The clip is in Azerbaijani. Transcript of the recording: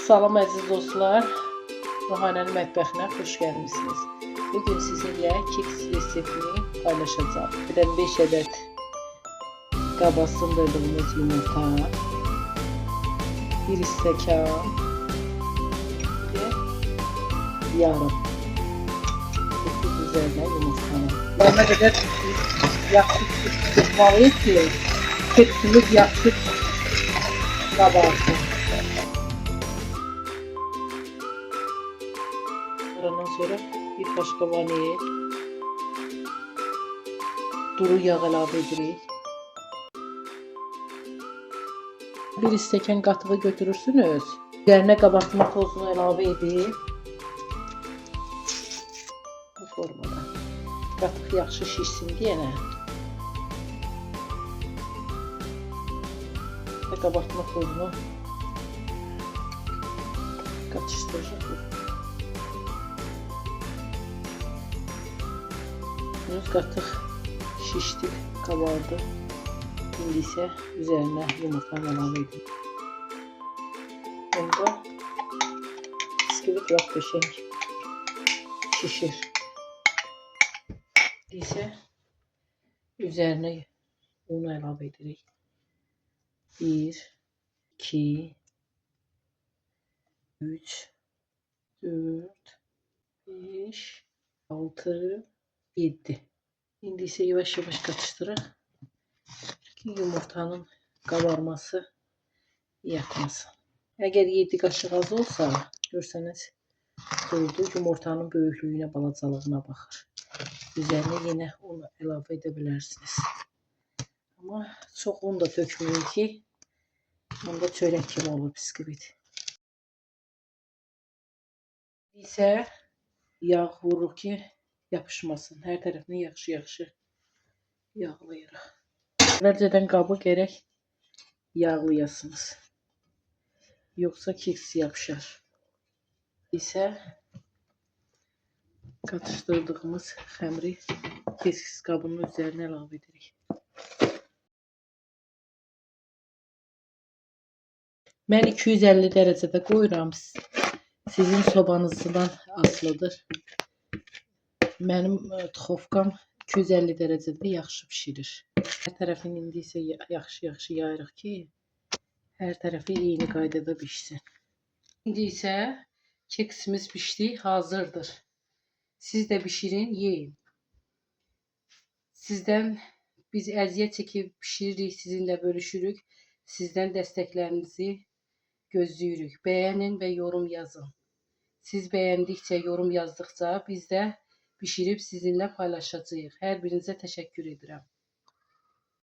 Salam əziz dostlar, Ruhanənin mətbəxinə xoş gəlmisiniz. Bugün sizinlə keks reseptini paylaşacağım. 5 ədəd qaba sındırdığımız yumurta, 1 stəkan və yarım üzərinə yumurtanı. Ona qədər yaxşı tutmalıyıq ki, keksimiz yaxşı qabarsın. Ondan sonra bir başqa vanil, duru yağ əlavə edirik. Bir stəkan qatığı götürürsünüz. Üzərinə qabartma tozunu əlavə edib bu formada. Qatıq yaxşı şişsin deyənə və qabartma tozunu qatışdıracaq. Qatıq şişdi, qabardı. İndi isə üzərinə yumurtanı əlavə edin. Onda biskvit və peşenk şişir. İndi isə üzərinə unu əlavə edirik. 1, 2, 3, 4, 5, 6, 7. İndi isə yavaş-yavaş qatışdıraq ki, yumurtanın qabarması yatmasın. Əgər 7 qaşıq az olsa, görsəniz, durdu, yumurtanın böyüklüyünə, balacalığına baxır. Üzərinə yenə onu əlavə edə bilərsiniz. Amma çox un da tökməyin ki, onda çörək kimi olur biskvit. İndi isə yağ vururuq ki, yapışmasın. Hər tərəfini yaxşı-yaxşı yağlayırıq. Əvvəlcədən qabı gərək yağlayasınız. Yoxsa keks yapışar. İsə qatışdırdığımız xəmiri keks qabının üzərinə əlavə edirik. Mən 250 dərəcədə qoyuram. Sizin sobanızdan asılıdır. Mənim duxovkam 250 dərəcədə yaxşı pişirir. Hər tərəfini indi isə yaxşı-yaxşı yayırıq ki, hər tərəfi eyni qaydada pişsin. İndi isə keksimiz pişdi, hazırdır. Siz də pişirin, yeyin. Sizdən biz əziyyət çəkib pişiririk, sizinlə bölüşürük. Sizdən dəstəklərinizi gözləyirik. Bəyənin və yorum yazın. Siz bəyəndikcə, yorum yazdıqca biz də pişirib sizinlə paylaşacağıq. Hər birinizə təşəkkür edirəm.